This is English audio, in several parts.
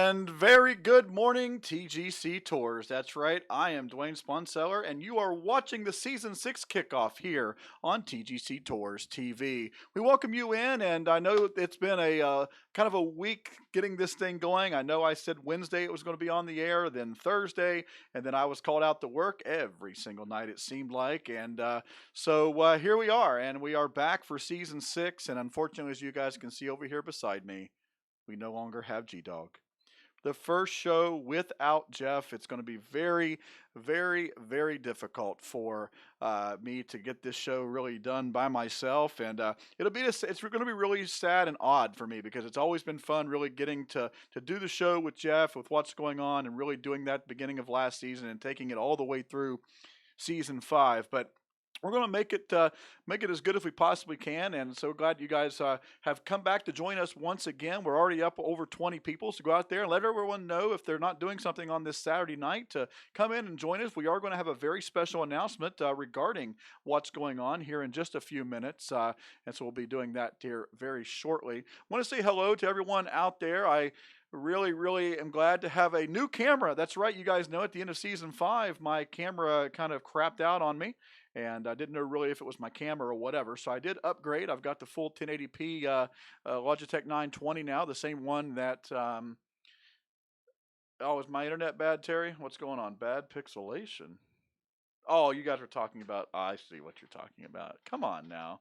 And very good morning, TGC Tours. That's right. I am Dwayne Sponseller, and you are watching the Season 6 kickoff here on TGC Tours TV. We welcome you in, and I know it's been a kind of a week getting this thing going. I know I said Wednesday it was going to be on the air, then Thursday, and then I was called out to work every single night, it seemed like. And so here we are, and we are back for Season 6. And unfortunately, as you guys can see over here beside me, we no longer have G Dog. The first show without Jeff, it's going to be very, very, very difficult for me to get this show really done by myself, and it's going to be really sad and odd for me because it's always been fun, really getting to do the show with Jeff, with what's going on, and really doing that beginning of last season and taking it all the way through season 5, but. We're going to make it as good as we possibly can, and so glad you guys have come back to join us once again. We're already up over 20 people, so go out there and let everyone know if they're not doing something on this Saturday night to come in and join us. We are going to have a very special announcement regarding what's going on here in just a few minutes, and so we'll be doing that here very shortly. I want to say hello to everyone out there. I really am glad to have a new camera. That's right, you guys know at the end of season 5, my camera kind of crapped out on me, and I didn't know really if it was my camera or whatever. So I did upgrade. I've got the full 1080p Logitech 920 now, the same one that. Oh, is my internet bad, Terry? What's going on? Bad pixelation. Oh, you guys are talking about. I see what you're talking about. Come on now.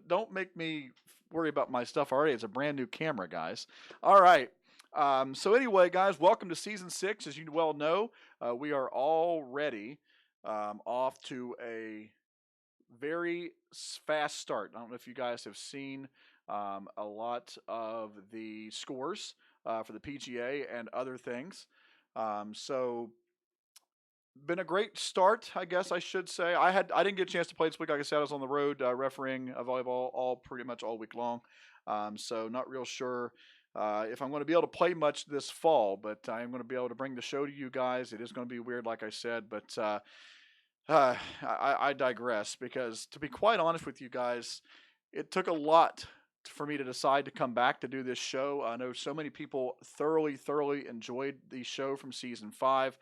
Don't make me worry about my stuff already. It's a brand new camera, guys. All right. So anyway, guys, welcome to season 6. As you well know, we are already off to a very fast start. I don't know if you guys have seen a lot of the scores for the PGA and other things. So been a great start, I guess I should say. I didn't get a chance to play this week. Like I said, I was on the road refereeing volleyball all pretty much all week long. So not real sure if I'm going to be able to play much this fall, but I am going to be able to bring the show to you guys. It is going to be weird, like I said, but I digress because, to be quite honest with you guys, it took a lot for me to decide to come back to do this show. I know so many people thoroughly enjoyed the show from season 5.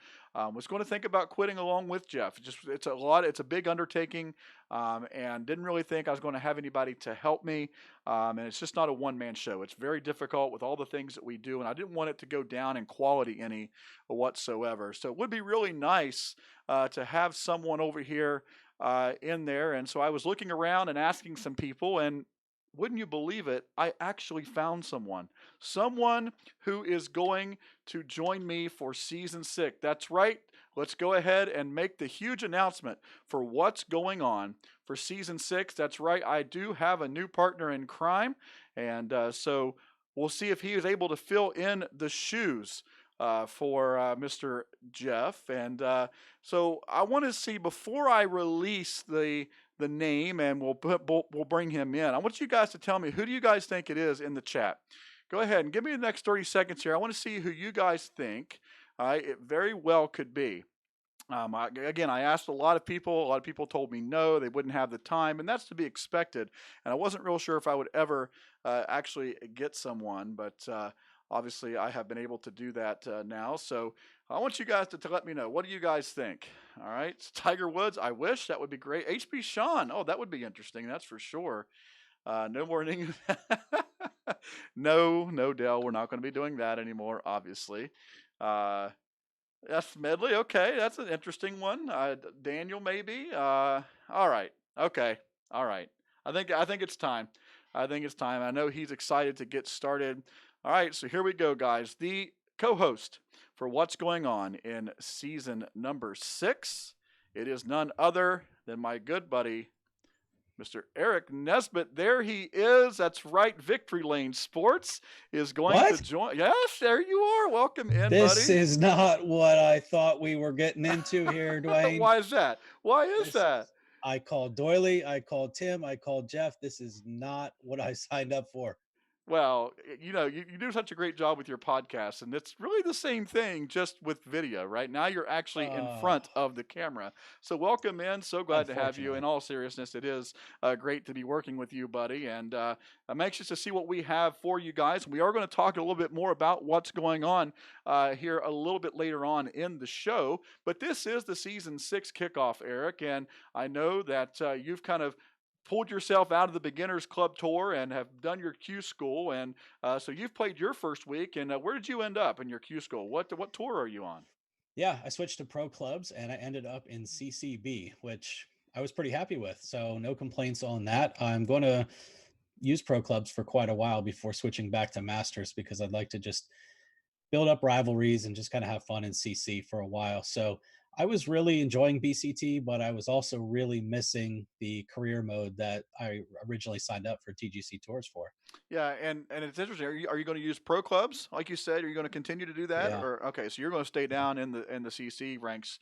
Was going to think about quitting along with Jeff. It's a lot. It's a big undertaking, and didn't really think I was going to have anybody to help me. And it's just not a one-man show. It's very difficult with all the things that we do, and I didn't want it to go down in quality any whatsoever. So it would be really nice to have someone over here in there. And so I was looking around and asking some people, and wouldn't you believe it, I actually found someone who is going to join me for season 6. That's right. Let's go ahead and make the huge announcement for what's going on for season 6. That's right. I do have a new partner in crime, and so we'll see if he is able to fill in the shoes for Mr. Jeff. And so I want to see, before I release the name and we'll bring him in, I want you guys to tell me, who do you guys think it is in the chat? Go ahead and give me the next 30 seconds here. I want to see who you guys think it very well could be. I asked a lot of people. A lot of people told me no, they wouldn't have the time, and that's to be expected. And I wasn't real sure if I would ever actually get someone, but obviously I have been able to do that now. So I want you guys to let me know. What do you guys think? All right. It's Tiger Woods. I wish. That would be great. HB Sean. Oh, that would be interesting. That's for sure. No morning. No, Dell. We're not going to be doing that anymore, obviously. That's Medley. Okay. That's an interesting one. Daniel, maybe. All right. Okay. All right. I think it's time. I know he's excited to get started. All right, so here we go, guys. The co-host for what's going on in season number 6, it is none other than my good buddy, Mr. Eric Nesbitt. There he is. That's right. Victory Lane Sports is going to join. Yes, there you are. Welcome in, buddy. This is not what I thought we were getting into here, Dwayne. Why is that? I called Doily. I called Tim. I called Jeff. This is not what I signed up for. Well, you do such a great job with your podcast, and it's really the same thing, just with video. Right now, you're actually in Uh, front of the camera. So, welcome in. So glad to have you. In Unfortunately. all seriousness, it is great to be working with you, buddy. And I'm anxious to see what we have for you guys. We are going to talk a little bit more about what's going on here a little bit later on in the show. But this is the season 6 kickoff, Eric, and I know that you've kind of pulled yourself out of the beginners club tour and have done your Q school, and so you've played your first week. And where did you end up in your Q school? What tour are you on? Yeah, I switched to pro clubs and I ended up in CCB, which I was pretty happy with. So no complaints on that. I'm going to use pro clubs for quite a while before switching back to masters because I'd like to just build up rivalries and just kind of have fun in CC for a while. So I was really enjoying BCT, but I was also really missing the career mode that I originally signed up for TGC Tours for. Yeah, and it's interesting. Are you going to use pro clubs like you said? Are you going to continue to do that, Yeah. or okay? So you're going to stay down in the CC ranks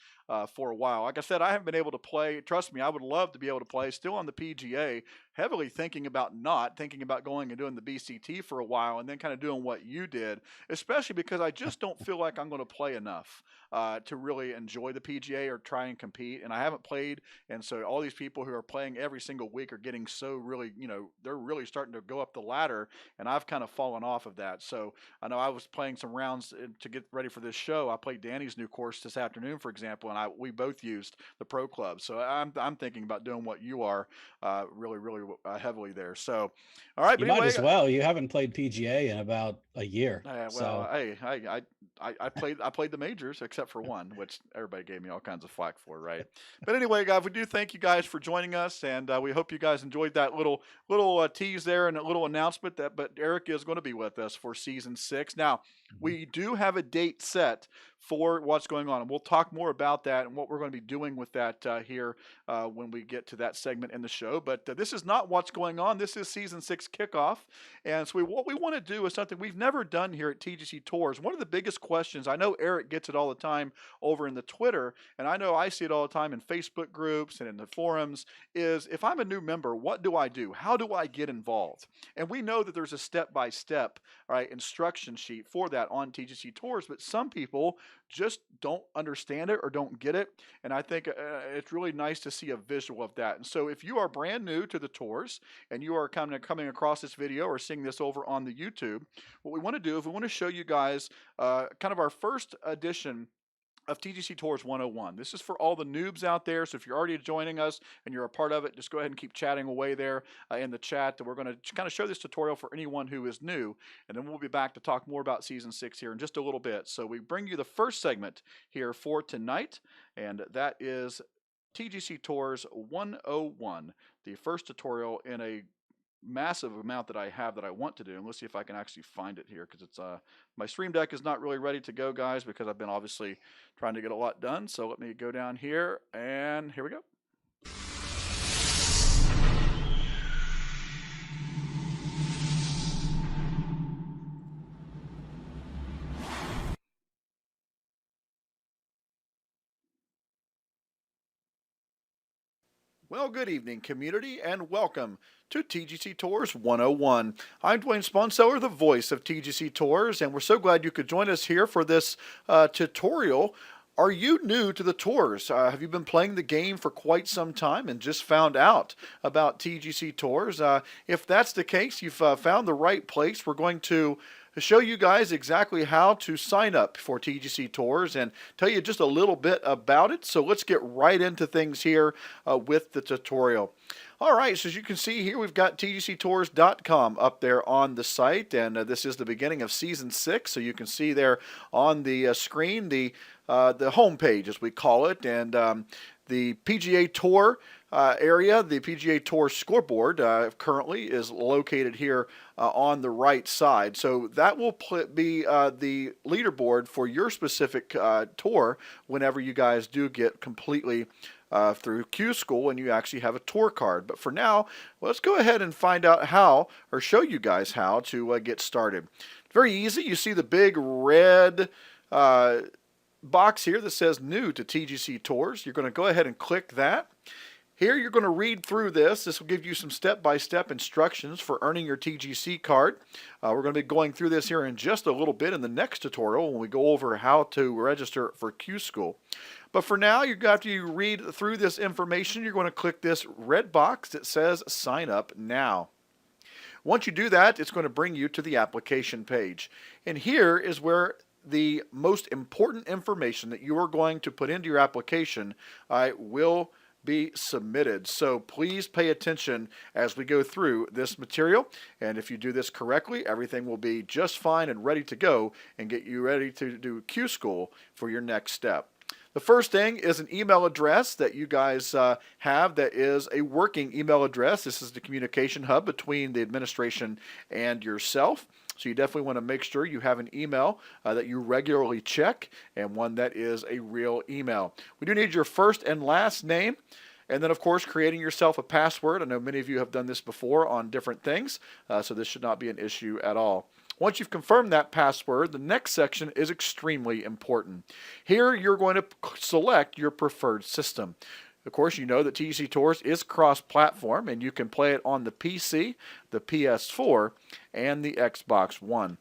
for a while. Like I said, I haven't been able to play. Trust me, I would love to be able to play. Still on the PGA, heavily thinking about going and doing the BCT for a while, and then kind of doing what you did. Especially because I just don't feel like I'm going to play enough to really enjoy the PGA or try and compete. And I haven't played, and so all these people who are playing every single week are getting so really, they're really starting to go up the ladder, and I've kind of fallen off of that. So I know I was playing some rounds to get ready for this show. I played Danny's new course this afternoon, for example, and we both used the pro club. So I'm thinking about doing what you are, really really heavily there. So, all right, You but might anyway. as well. You haven't played PGA in about a year. Well, So hey, I played the majors except for one, which everybody gave me all kinds of flack for, right? But anyway, guys, we do thank you guys for joining us, and we hope you guys enjoyed that little tease there and a little announcement that. But Eric is going to be with us for season 6. Now, mhm. we do have a date set for what's going on, and we'll talk more about that and what we're going to be doing with that here when we get to that segment in the show. But this is not what's going on. This is season 6 kickoff. And so what we want to do is something we've never done here at TGC Tours. One of the biggest questions, I know Eric gets it all the time over in the Twitter, and I know I see it all the time in Facebook groups and in the forums, is if I'm a new member, what do I do? How do I get involved? And we know that there's a step-by-step, right, instruction sheet for that on TGC Tours, but some people just don't understand it or don't get it. And I think it's really nice to see a visual of that. And so if you are brand new to the tours and you are kind of coming across this video or seeing this over on the YouTube, what we want to do is we want to show you guys kind of our first edition of TGC Tours 101. This is for all the noobs out there. So if you're already joining us and you're a part of it, just go ahead and keep chatting away there in the chat. We're going to kind of show this tutorial for anyone who is new, and then we'll be back to talk more about season 6 here in just a little bit. So we bring you the first segment here for tonight, and that is TGC Tours 101, the first tutorial in a massive amount that I have that I want to do. And let's see if I can actually find it here, because it's my stream deck is not really ready to go, guys, because I've been obviously trying to get a lot done. So let me go down here, and here we go. Well, good evening, community, and welcome to TGC Tours 101. I'm Dwayne Sponseller, the voice of TGC Tours, and we're so glad you could join us here for this tutorial. Are you new to the tours? Have you been playing the game for quite some time and just found out about TGC Tours? If that's the case, you've found the right place. We're going to show you guys exactly how to sign up for TGC Tours and tell you just a little bit about it. So let's get right into things here with the tutorial. All right, so as you can see here, we've got TGCTours.com up there on the site, and this is the beginning of Season 6, so you can see there on the screen the home page, as we call it, and the PGA Tour area, the PGA Tour scoreboard currently is located here on the right side. So that will be the leaderboard for your specific tour whenever you guys do get completely through Q School and you actually have a tour card. But for now, let's go ahead and find out how, or show you guys how to get started. Very easy. You see the big red box here that says new to TGC Tours. You're going to go ahead and click that. Here you're going to read through this. This will give you some step-by-step instructions for earning your TGC card. We're going to be going through this here in just a little bit in the next tutorial when we go over how to register for Q School. But for now, after you read through this information, you're going to click this red box that says Sign Up Now. Once you do that, it's going to bring you to the application page. And here is where the most important information that you are going to put into your application will be submitted. So please pay attention as we go through this material. And if you do this correctly, everything will be just fine and ready to go and get you ready to do Q School for your next step. The first thing is an email address that you guys have that is a working email address. This is the communication hub between the administration and yourself. So you definitely want to make sure you have an email that you regularly check and one that is a real email. We do need your first and last name. And then, of course, creating yourself a password. I know many of you have done this before on different things, so this should not be an issue at all. Once you've confirmed that password, the next section is extremely important. Here, you're going to select your preferred system. Of course, you know that TGCTours is cross-platform, and you can play it on the PC, the PS4, and the Xbox One.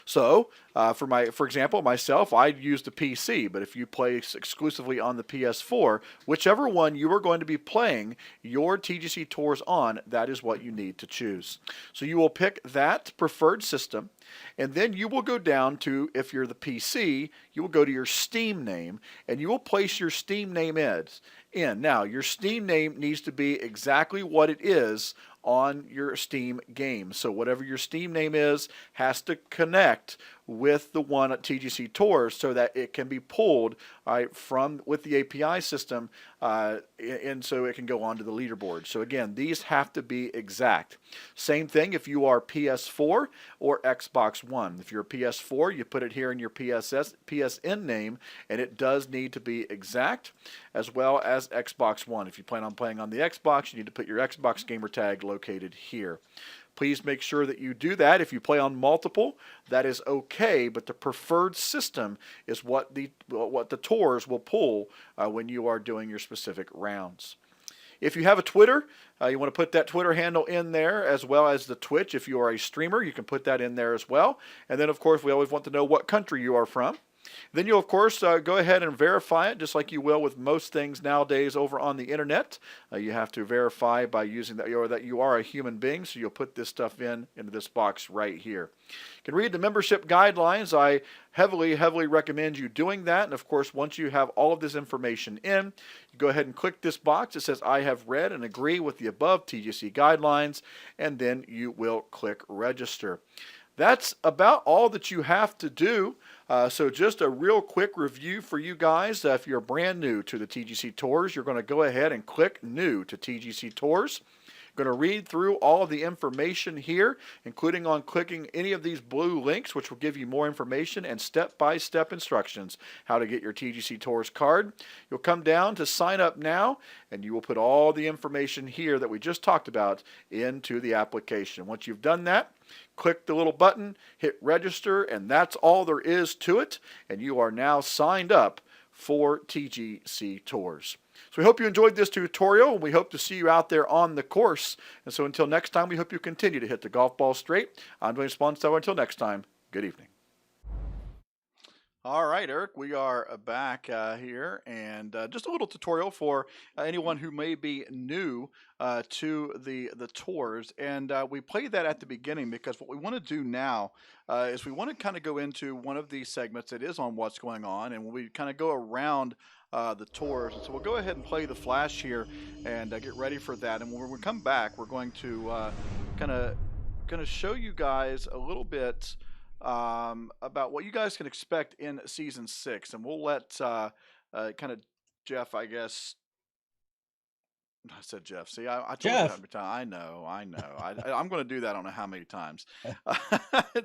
So, for example, myself, I use the PC, but if you play exclusively on the PS4, whichever one you are going to be playing your TGCTours on, that is what you need to choose. So you will pick that preferred system, and then you will go down to, if you're the PC, you will go to your Steam name, and you will place your Steam name in. Now, your Steam name needs to be exactly what it is on your Steam game. So whatever your Steam name is has to connect with the one at TGCTours so that it can be pulled with the API system and so it can go onto the leaderboard. So again, these have to be exact. Same thing if you are PS4 or Xbox One. If you're a PS4, you put it here in your PSN name, and it does need to be exact, as well as Xbox One. If you plan on playing on the Xbox, you need to put your Xbox gamer tag located here. Please make sure that you do that. If you play on multiple, that is okay, but the preferred system is what the tours will pull when you are doing your specific rounds. If you have a Twitter, you want to put that Twitter handle in there, as well as the Twitch. If you are a streamer, you can put that in there as well. And then, of course, we always want to know what country you are from. Then you'll, of course, go ahead and verify it, just like you will with most things nowadays over on the internet. You have to verify by using that you are a human being, so you'll put this stuff into this box right here. You can read the membership guidelines. I heavily recommend you doing that. And, of course, once you have all of this information in, you go ahead and click this box that says, I have read and agree with the above TGC guidelines, and then you will click register. That's about all that you have to do. So just a real quick review for you guys. If you're brand new to the TGCTours, you're going to go ahead and click New to TGCTours. Going to read through all of the information here, including on clicking any of these blue links, which will give you more information and step-by-step instructions how to get your TGCTours card. You'll come down to Sign Up Now, and you will put all the information here that we just talked about into the application. Once you've done that, click the little button, hit register, and that's all there is to it, and you are now signed up for TGCTours. So we hope you enjoyed this tutorial, and we hope to see you out there on the course. And so until next time, we hope you continue to hit the golf ball straight. I'm Dwayne Sponstow. Until next time, good evening. All right, Eric, we are back here, and just a little tutorial for anyone who may be new to the tours. And we played that at the beginning because what we want to do now is we want to kind of go into one of these segments that is on what's going on, and we kind of go around the tours. And so we'll go ahead and play the flash here and get ready for that. And when we come back, we're going to kind of show you guys a little bit about what you guys can expect in season 6, and we'll let kind of Jeff, I guess. I said Jeff. See, I told Jeff. you every time. I know. I'm going to do that. I don't know how many times.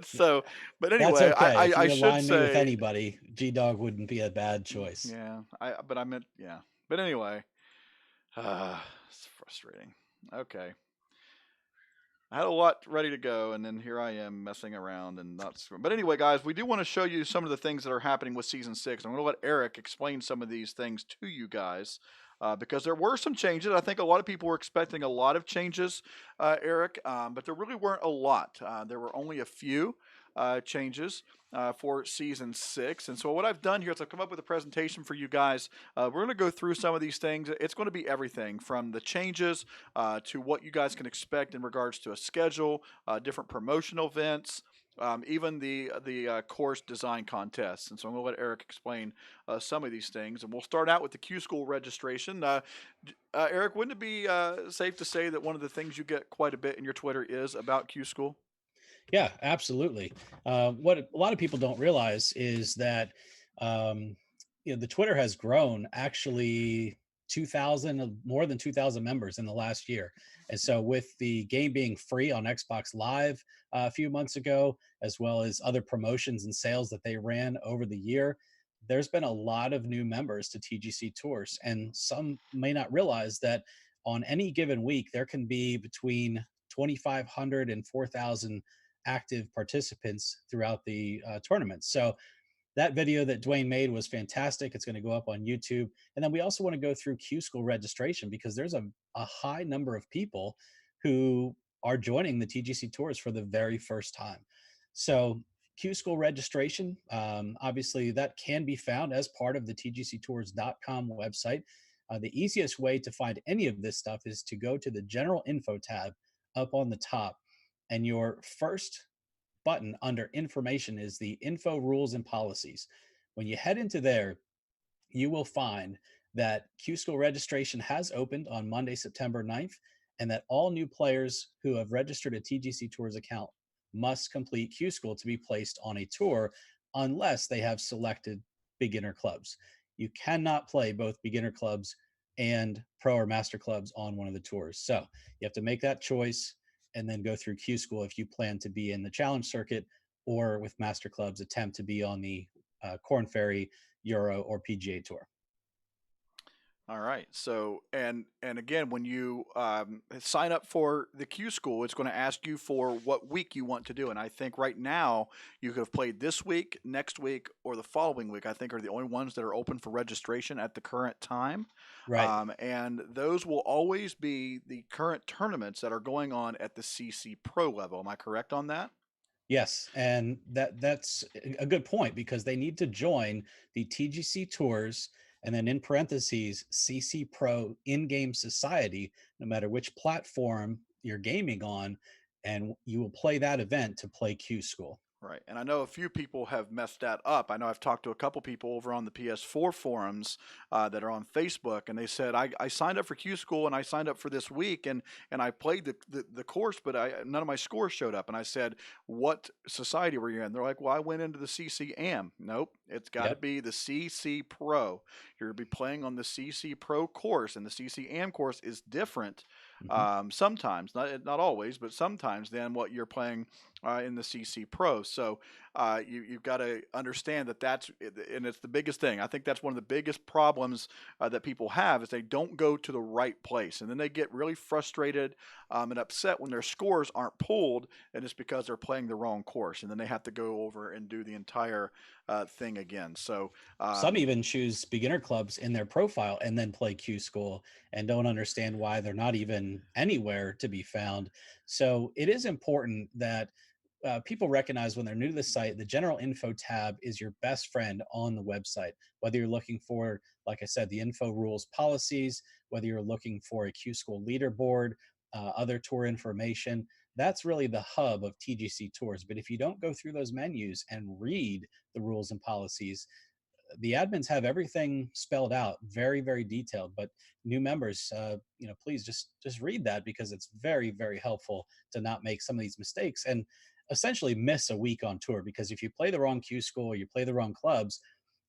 So, but anyway, That's okay. I If you should align say me with anybody, G-Dog wouldn't be a bad choice. Yeah, but I meant yeah. But anyway, it's frustrating. Okay. I had a lot ready to go, and then here I am messing around and not. But anyway, guys, we do want to show you some of the things that are happening with Season 6. I'm going to let Eric explain some of these things to you guys. because there were some changes. I think a lot of people were expecting a lot of changes, Eric, but there really weren't a lot. There were only a few changes for season 6. And so what I've done here is I've come up with a presentation for you guys. We're going to go through some of these things. It's going to be everything from the changes to what you guys can expect in regards to a schedule, different promotional events, even the course design contests. And so I'm going to let Eric explain some of these things. And we'll start out with the Q School registration. Eric, wouldn't it be safe to say that one of the things you get quite a bit in your Twitter is about Q School? Yeah, absolutely. What a lot of people don't realize is that um, the Twitter has grown actually 2,000, more than 2,000 members in the last year. And so, with the game being free on Xbox Live a few months ago, as well as other promotions and sales that they ran over the year, there's been a lot of new members to TGC Tours. And some may not realize that on any given week, there can be between 2,500 and 4,000 active participants throughout the tournament. So that video that Dwayne made was fantastic. It's going to go up on YouTube. And then we also want to go through Q School registration because there's a high number of people who are joining the TGC Tours for the very first time. So Q School registration, obviously that can be found as part of the TGCtours.com website. The easiest way to find any of this stuff is to go to the general info tab up on the top, and your first button under information is the info rules and policies. When you head into there, you will find that Q School registration has opened on Monday, September 9th, and that all new players who have registered a TGC Tours account must complete Q School to be placed on a tour unless they have selected beginner clubs. You cannot play both beginner clubs and pro or master clubs on one of the tours. So you have to make that choice and then go through Q School if you plan to be in the challenge circuit, or with master clubs attempt to be on the Corn Ferry, Euro, or PGA Tour. All right. So, and again, when you sign up for the Q School, it's going to ask you for what week you want to do. And I think right now you could have played this week, next week, or the following week. I think are the only ones that are open for registration at the current time. Right. And those will always be the current tournaments that are going on at the CC Pro level. Am I correct on that? Yes, and that's a good point because they need to join the TGC Tours and then in parentheses CC Pro in-game society, no matter which platform you're gaming on, and you will play that event to play Q School. Right. And I know a few people have messed that up. I know I've talked to a couple people over on the PS4 forums that are on Facebook, and they said, I signed up for Q School and I signed up for this week and I played the course, but none of my scores showed up. And I said, what society were you in? They're like, well, I went into the CCAM. Nope. It's got to Yep. be the CC Pro. You're going to be playing on the CC Pro course, and the CCAM course is different Hmm. sometimes, not always, but sometimes than what you're playing in the CC Pro. So you've got to understand that and it's the biggest thing. I think that's one of the biggest problems that people have is they don't go to the right place. And then they get really frustrated and upset when their scores aren't pulled, and it's because they're playing the wrong course. And then they have to go over and do the entire thing again. So Some even choose beginner clubs in their profile and then play Q School and don't understand why they're not even anywhere to be found. So it is important that people recognize when they're new to the site, the general info tab is your best friend on the website. Whether you're looking for, like I said, the info rules policies, whether you're looking for a Q School leaderboard, other tour information, that's really the hub of TGC Tours. But if you don't go through those menus and read the rules and policies, the admins have everything spelled out, very, very detailed. But new members, please just read that because it's very, very helpful to not make some of these mistakes and essentially miss a week on tour. Because if you play the wrong Q School or you play the wrong clubs,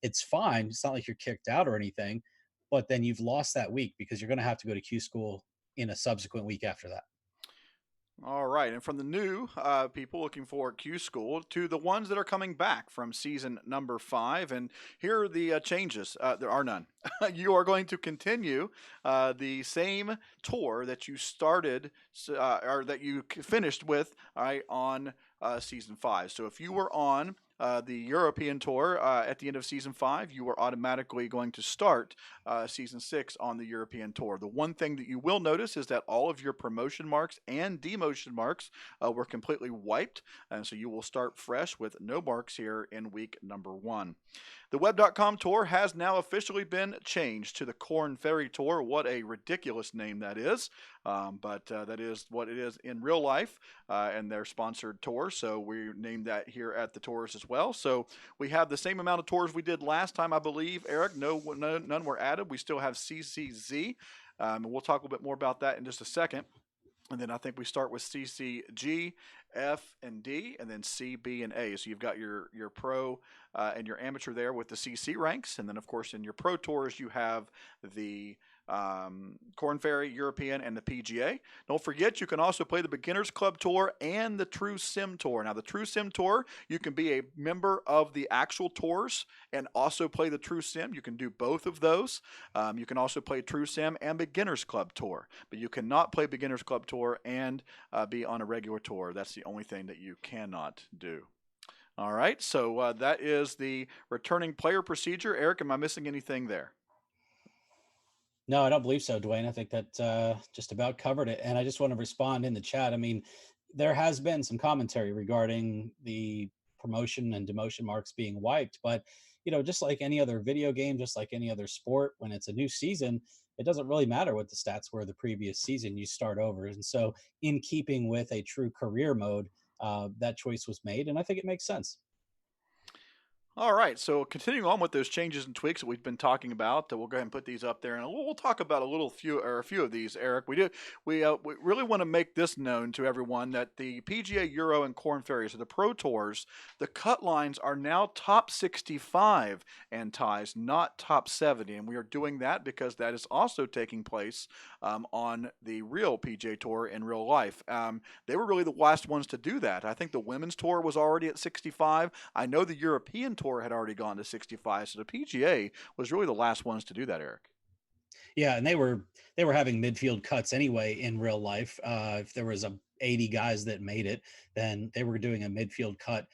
it's fine. It's not like you're kicked out or anything, but then you've lost that week because you're going to have to go to Q School in a subsequent week after that. All right, and from the new people looking for Q School to the ones that are coming back from season number 5, and here are the changes. There are none. You are going to continue the same tour that you started or that you finished with on Season 5. So if you were on the European Tour at the end of Season 5, you are automatically going to start Season 6 on the European Tour. The one thing that you will notice is that all of your promotion marks and demotion marks were completely wiped, and so you will start fresh with no marks here in week number 1. The Web.com Tour has now officially been changed to the Corn Ferry Tour. What a ridiculous name that is, but that is what it is in real life, and their sponsored tour, so we named that here at the Tours as well. So we have the same amount of tours we did last time, I believe, Eric. None were added. We still have CCZ, and we'll talk a little bit more about that in just a second. And then I think we start with CCG, F, and D, and then C, B, and A. So you've got your pro and your amateur there with the CC ranks. And then, of course, in your pro tours, you have the Corn Ferry, European, and the PGA. Don't forget, you can also play the Beginners Club Tour and the True Sim Tour. Now, the True Sim Tour, you can be a member of the actual tours and also play the True Sim. You can do both of those. You can also play True Sim and Beginners Club Tour, but you cannot play Beginners Club Tour and be on a regular tour. That's the only thing that you cannot do. All right, so that is the returning player procedure. Eric, am I missing anything there? No, I don't believe so, Dwayne. I think that just about covered it. And I just want to respond in the chat. I mean, there has been some commentary regarding the promotion and demotion marks being wiped, but just like any other video game, just like any other sport, when it's a new season, it doesn't really matter what the stats were the previous season. You start over, and so in keeping with a true career mode, that choice was made, and I think it makes sense. All right, so continuing on with those changes and tweaks that we've been talking about, we'll go ahead and put these up there, and we'll talk about a few of these. Eric, we really want to make this known to everyone that the PGA Euro and Corn Ferry, so the Pro Tours, the cut lines are now top 65 and ties, not top 70, and we are doing that because that is also taking place on the real PGA Tour in real life. They were really the last ones to do that. I think the Women's Tour was already at 65. I know the European Tour had already gone to 65, so the PGA was really the last ones to do that, Eric. Yeah, and they were having midfield cuts anyway in real life. If there was 80 guys that made it, then they were doing a midfield cut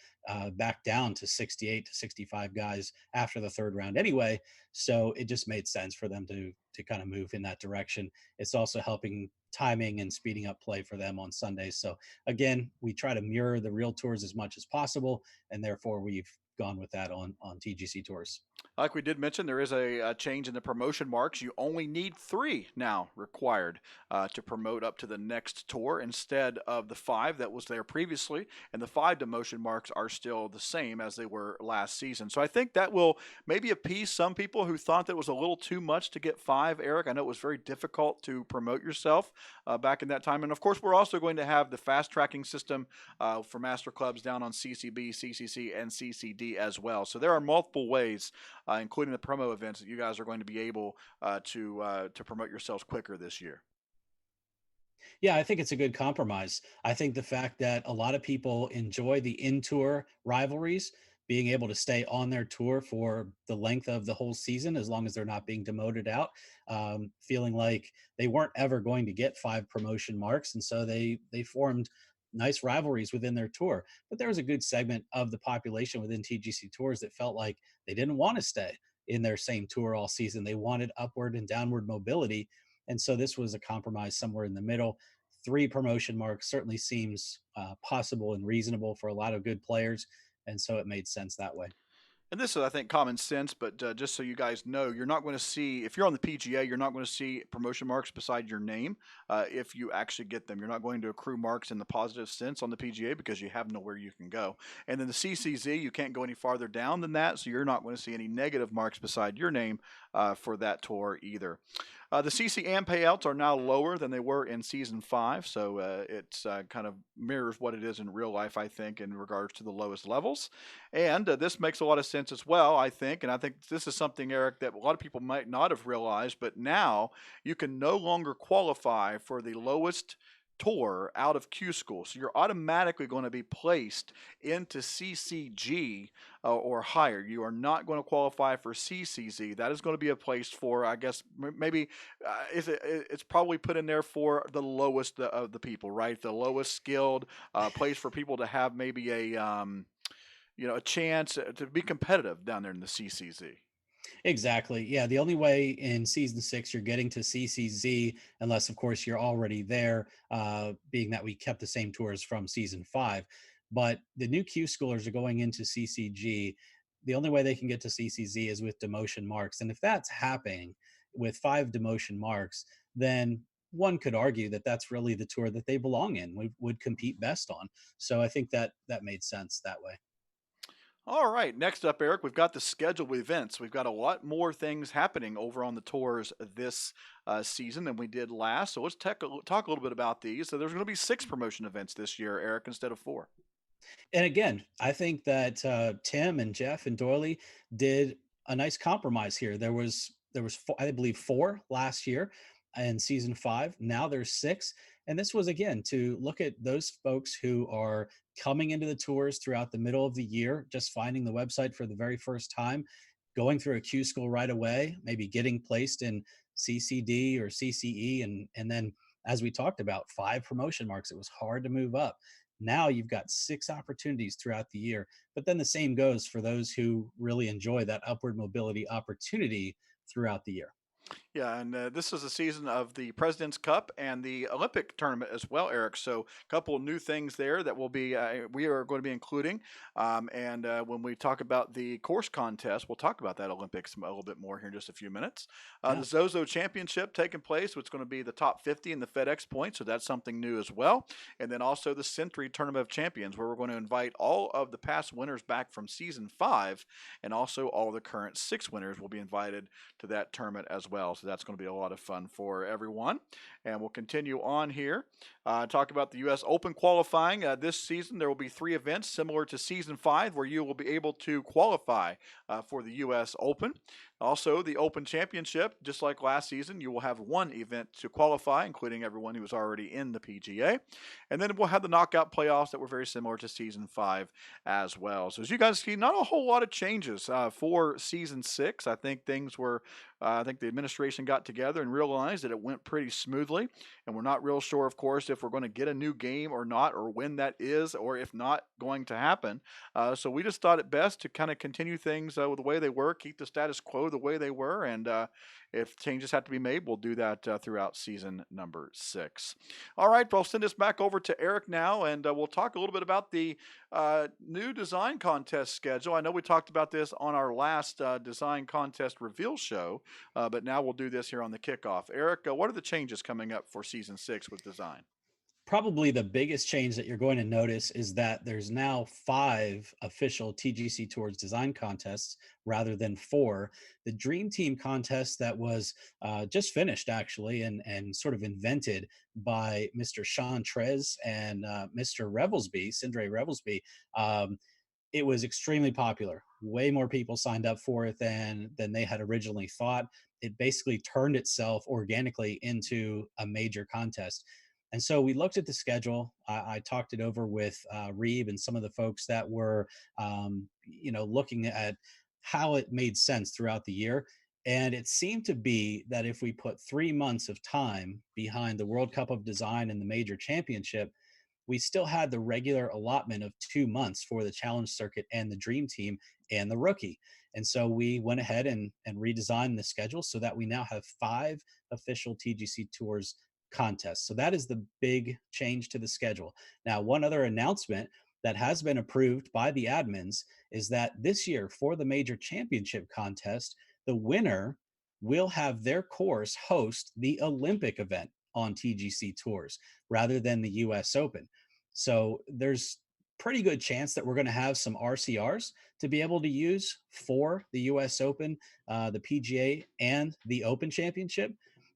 back down to 68 to 65 guys after the third round anyway. So it just made sense for them to kind of move in that direction. It's also helping timing and speeding up play for them on Sundays. So again, we try to mirror the real tours as much as possible, and therefore we've gone with that on TGC tours. Like we did mention, there is a change in the promotion marks. You only need 3 now required to promote up to the next tour instead of the 5 that was there previously. And the 5 demotion marks are still the same as they were last season. So I think that will maybe appease some people who thought that it was a little too much to get 5, Eric. I know it was very difficult to promote yourself back in that time. And of course, we're also going to have the fast tracking system for master clubs down on CCB, CCC, and CCD as well. So there are multiple ways, including the promo events, that you guys are going to be able to promote yourselves quicker this year. Yeah, I think it's a good compromise. I think the fact that a lot of people enjoy the in-tour rivalries, being able to stay on their tour for the length of the whole season, as long as they're not being demoted out, feeling like they weren't ever going to get 5 promotion marks, and so they formed nice rivalries within their tour. But there was a good segment of the population within TGC Tours that felt like they didn't want to stay in their same tour all season. They wanted upward and downward mobility, and so this was a compromise somewhere in the middle. 3 promotion marks certainly seems possible and reasonable for a lot of good players, and so it made sense that way. And this is, I think, common sense, but just so you guys know, you're not going to see, if you're on the PGA, you're not going to see promotion marks beside your name if you actually get them. You're not going to accrue marks in the positive sense on the PGA because you have nowhere you can go. And then the CCZ, you can't go any farther down than that, so you're not going to see any negative marks beside your name for that tour either. The CCM payouts are now lower than they were in Season 5, so it's kind of mirrors what it is in real life, I think, in regards to the lowest levels. And this makes a lot of sense as well, I think, and I think this is something, Eric, that a lot of people might not have realized, but now you can no longer qualify for the lowest tour out of Q school. So you're automatically going to be placed into CCG or higher. You are not going to qualify for CCZ. That is going to be a place for, I guess, maybe it's probably put in there for the lowest of the people, right? The lowest skilled place for people to have maybe a chance to be competitive down there in the CCZ. Exactly. Yeah. The only way in season six you're getting to CCZ, unless of course you're already there, being that we kept the same tours from season five. But the new Q schoolers are going into CCG. The only way they can get to CCZ is with demotion marks. And if that's happening with 5 demotion marks, then one could argue that that's really the tour that they belong in, would compete best on. So I think that that made sense that way. All right, next up, Eric, we've got the scheduled events. We've got a lot more things happening over on the tours this season than we did last. So let's talk a little bit about these. So there's going to be 6 promotion events this year, Eric, instead of 4. And again, I think that Tim and Jeff and Doily did a nice compromise here. There was four, I believe 4 last year in season 5. Now there's 6, and this was again to look at those folks who are coming into the tours throughout the middle of the year, just finding the website for the very first time, going through a Q school right away, maybe getting placed in CCD or CCE, and then as we talked about, 5 promotion marks. It was hard to move up. Now you've got 6 opportunities throughout the year. But then the same goes for those who really enjoy that upward mobility opportunity throughout the year. Yeah, and this is a season of the President's Cup and the Olympic tournament as well, Eric. So, a couple of new things there that we are going to be including. And when we talk about the course contest, we'll talk about that Olympics a little bit more here in just a few minutes. The Yeah. Zozo Championship taking place, which is going to be the top 50 in the FedEx points, so that's something new as well. And then also the Century Tournament of Champions, where we're going to invite all of the past winners back from season 5, and also all of the current 6 winners will be invited to that tournament as well. So that's going to be a lot of fun for everyone. And we'll continue on here. Talk about the U.S. Open qualifying. This season, there will be 3 events similar to season 5 where you will be able to qualify for the U.S. Open. Also, the Open Championship, just like last season, you will have 1 event to qualify, including everyone who was already in the PGA. And then we'll have the knockout playoffs that were very similar to season 5 as well. So, as you guys see, not a whole lot of changes for season 6. I think the administration got together and realized that it went pretty smoothly. And we're not real sure, of course, if we're going to get a new game or not, or when that is, or if not going to happen. So we just thought it best to kind of continue things the way they were, keep the status quo the way they were. And if changes have to be made, we'll do that throughout season number 6. All right, well, I'll send this back over to Eric now, and we'll talk a little bit about the new design contest schedule. I know we talked about this on our last design contest reveal show, but now we'll do this here on the kickoff. Eric, what are the changes coming up for season 6 with design? Probably the biggest change that you're going to notice is that there's now 5 official TGC Tours design contests rather than 4. The Dream Team contest that was just finished actually and sort of invented by Mr. Sean Trez and Mr. Revelsby, Sindre Revelsby. It was extremely popular. Way more people signed up for it than they had originally thought. It basically turned itself organically into a major contest. And so we looked at the schedule. I talked it over with Reeb and some of the folks that were, looking at how it made sense throughout the year. And it seemed to be that if we put 3 months of time behind the World Cup of Design and the major championship, we still had the regular allotment of 2 months for the challenge circuit and the dream team and the rookie. And so we went ahead and redesigned the schedule so that we now have 5 official TGC Tours contests. So that is the big change to the schedule. Now, one other announcement that has been approved by the admins is that this year for the major championship contest, the winner will have their course host the Olympic event on TGC Tours rather than the US Open. So there's pretty good chance that we're going to have some RCRs to be able to use for the US Open, the PGA, and the Open Championship.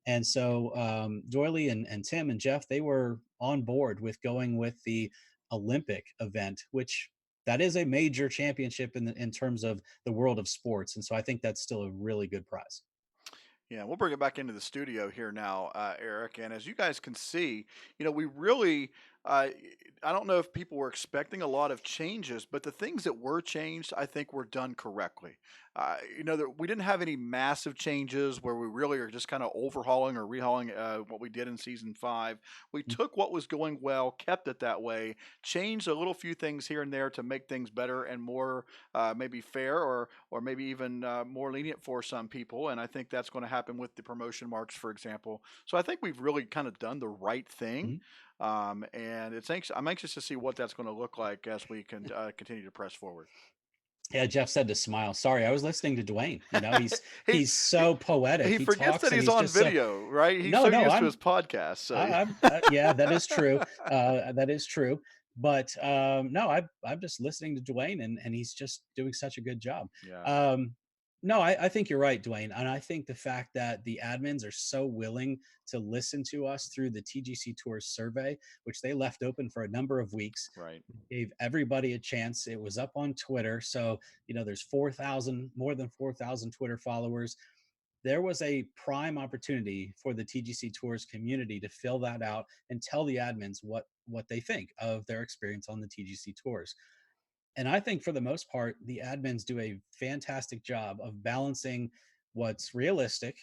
And so Doily and Tim and Jeff, they were on board with going with the Olympic event, which that is a major championship in terms of the world of sports. And so I think that's still a really good prize. Yeah, we'll bring it back into the studio here now, Eric. And as you guys can see, we really, I don't know if people were expecting a lot of changes, but the things that were changed, I think were done correctly. That we didn't have any massive changes where we really are just kind of overhauling or rehauling what we did in season five. We Mm. took what was going well, kept it that way, changed a little few things here and there to make things better and more maybe fair or maybe even more lenient for some people. And I think that's going to happen with the promotion marks, for example. So I think we've really kind of done the right thing. Mhm. And I'm anxious to see what that's going to look like as we can continue to press forward. Yeah, Jeff said to smile. Sorry, I was listening to Dwayne. He's he, he's he so poetic. he He forgets that talks and he's he's on just so. video, right? He's No, so no, used to his podcast. So I'm yeah, that is true. That is true. But no, I'm just listening to Dwayne, and he's just doing such a good job. yeah, Um, no, I think you're right, Dwayne, and I think the fact that the admins are so willing to listen to us through the TGC Tours survey, which they left open for a number of weeks, right. gave everybody a chance. It was up on Twitter, so there's 4,000, more than 4,000 Twitter followers. There was a prime opportunity for the TGC Tours community to fill that out and tell the admins what they think of their experience on the TGC Tours. And I think for the most part, the admins do a fantastic job of balancing what's realistic,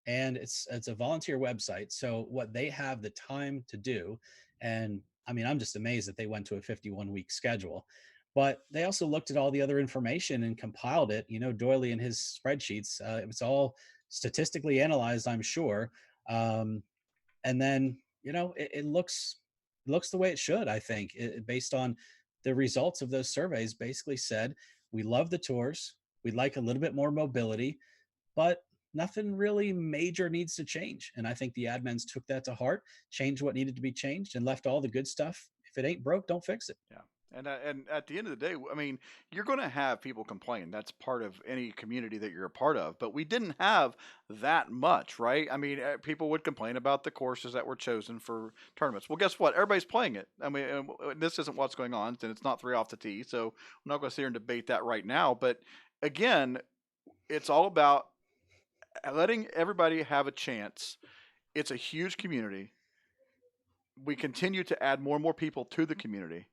and it's a volunteer website, so what they have the time to do. And I mean, I'm just amazed that they went to a 51-week schedule. But they also looked at all the other information and compiled it. Doyley and his spreadsheets, it's all statistically analyzed, I'm sure. Um, and then it looks the way it should. I think based on the results of those surveys, basically said we love the tours, we'd like a little bit more mobility, but nothing really major needs to change. And I think the admins took that to heart, changed what needed to be changed, and left all the good stuff. If it ain't broke, don't fix it. Yeah. And at the end of the day, I mean, you're going to have people complain. That's part of any community that you're a part of. But we didn't have that much, right? I mean, people would complain about the courses that were chosen for tournaments. Well, guess what? Everybody's playing it. I mean, this isn't what's going on, and it's not three off the tee. So I'm not going to sit here and debate that right now. But again, it's all about letting everybody have a chance. It's a huge community. We continue to add more and more people to the community.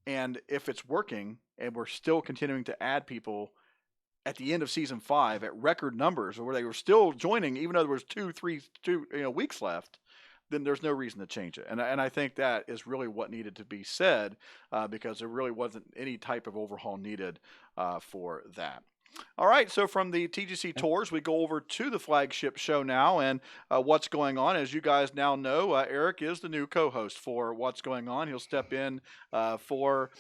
And if it's working and we're still continuing to add people at the end of season five at record numbers, or where they were still joining, even though there was two weeks left, then there's no reason to change it. And I think that is really what needed to be said because there really wasn't any type of overhaul needed for that. All right, so from the TGC Tours, we go over to the flagship show now and what's going on. As you guys now know, Eric is the new co-host for What's Going On. He'll step in for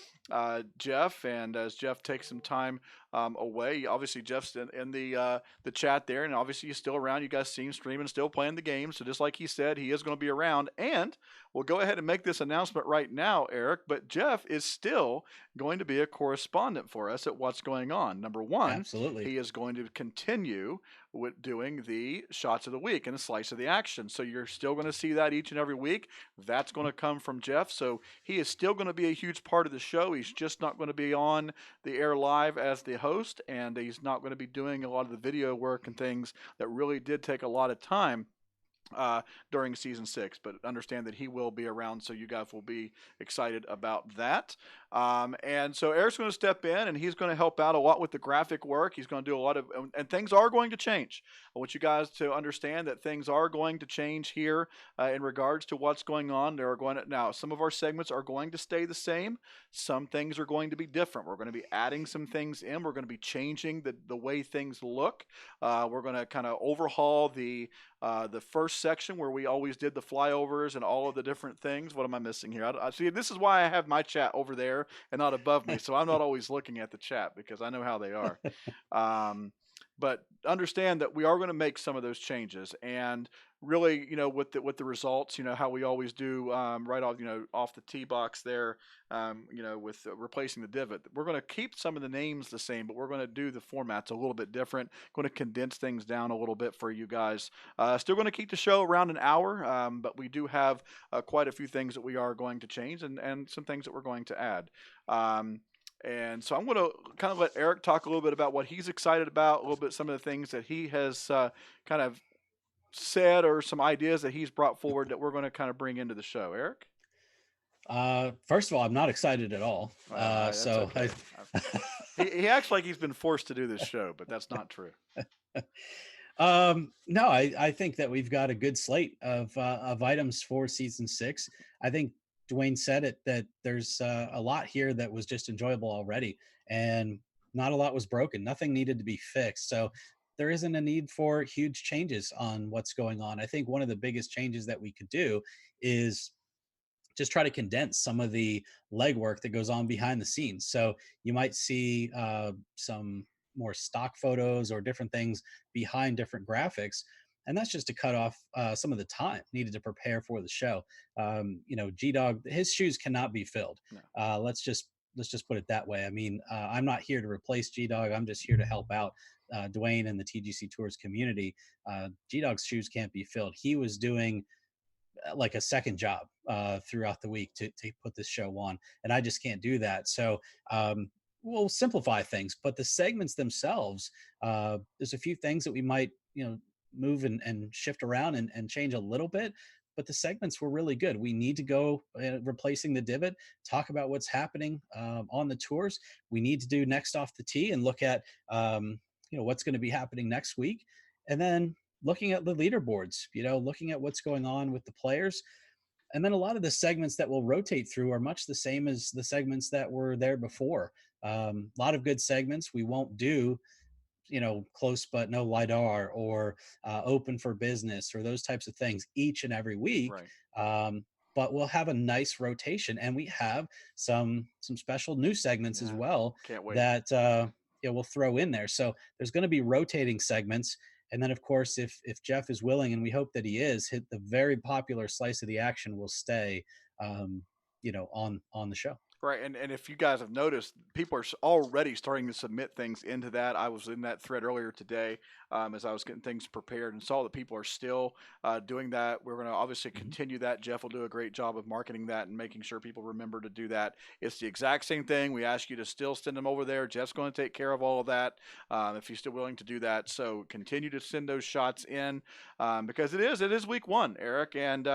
Jeff, and as Jeff takes some time away, obviously Jeff's in the chat there, and obviously he's still around. You guys see him streaming, still playing the game. So just like he said, he is going to be around. And we'll go ahead and make this announcement right now, Eric. But Jeff is still going to be a correspondent for us at What's Going On. Number one, Absolutely. he is going to continue with doing the shots of the week and a slice of the action. So you're still going to see that each and every week. That's going to come from Jeff. So he is still going to be a huge part of the show. He's just not going to be on the air live as the host, and he's not going to be doing a lot of the video work and things that really did take a lot of time during season six, but understand that he will be around, so you guys will be excited about that. And so Eric's going to step in, and he's going to help out a lot with the graphic work. He's going to do a lot of, and things are going to change. I want you guys to understand that things are going to change here in regards to what's going on. There are going to, now, some of our segments are going to stay the same. Some things are going to be different. We're going to be adding some things in. We're going to be changing the way things look. We're going to kind of overhaul the first section where we always did the flyovers and all of the different things. What am I missing here? I see. This is why I have my chat over there and not above me, so I'm not always looking at the chat because I know how they are. But understand that we are going to make some of those changes, and really, with the results, how we always do right off, off the tee box there, with replacing the divot. We're going to keep some of the names the same, but we're going to do the formats a little bit different. Going to condense things down a little bit for you guys. Still going to keep the show around an hour, but we do have quite a few things that we are going to change and some things that we're going to add. And so I'm going to kind of let Eric talk a little bit about what he's excited about, a little bit some of the things that he has kind of said or some ideas that he's brought forward that we're going to kind of bring into the show. Eric? First of all, I'm not excited at all. That's So okay. He acts like he's been forced to do this show, but that's not true. No, I think that we've got a good slate of items for season 6. I think Dwayne said it, that there's a lot here that was just enjoyable already, and not a lot was broken. Nothing needed to be fixed. So there isn't a need for huge changes on what's going on. I think one of the biggest changes that we could do is just try to condense some of the legwork that goes on behind the scenes. So you might see some more stock photos or different things behind different graphics. And that's just to cut off some of the time needed to prepare for the show. G Dog, his shoes cannot be filled. No. Let's just put it that way. I mean, I'm not here to replace G Dog. I'm just here to help out Dwayne and the TGC Tours community. G Dog's shoes can't be filled. He was doing like a second job throughout the week to put this show on, and I just can't do that. So we'll simplify things, but the segments themselves, there's a few things that we might move and shift around and change a little bit. But the segments were really good. We need to go replacing the divot, talk about what's happening on the tours. We need to do next off the tee and look at what's going to be happening next week, and then looking at the leaderboards, looking at what's going on with the players. And then a lot of the segments that will rotate through are much the same as the segments that were there before. A lot of good segments. We won't do, close but no lidar, or open for business, or those types of things each and every week. Right. But we'll have a nice rotation, and we have some special new segments as well Can't wait. that we'll throw in there. So there's going to be rotating segments. And then, of course, if Jeff is willing, and we hope that he is, hit the very popular slice of the action will stay, on the show. Right, and if you guys have noticed, people are already starting to submit things into that. I was in that thread earlier today as I was getting things prepared and saw that people are still doing that. We're going to obviously continue that. Jeff will do a great job of marketing that and making sure people remember to do that. It's the exact same thing. We ask you to still send them over there. Jeff's going to take care of all of that if you're still willing to do that. So continue to send those shots in because it is week 1, Eric. And,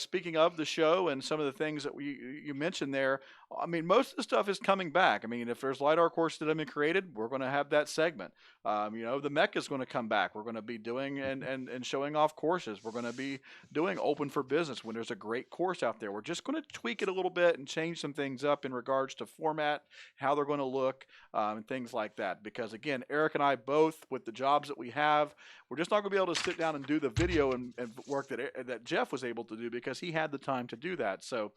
speaking of the show and some of the things that you mentioned there, I mean, most of the stuff is coming back. I mean, if there's LiDAR courses that have been created, we're going to have that segment. The MEC is going to come back. We're going to be doing and showing off courses. We're going to be doing open for business when there's a great course out there. We're just going to tweak it a little bit and change some things up in regards to format, how they're going to look, and things like that. Because, again, Eric and I both, with the jobs that we have, we're just not going to be able to sit down and do the video and work that Jeff was able to do because he had the time to do that. So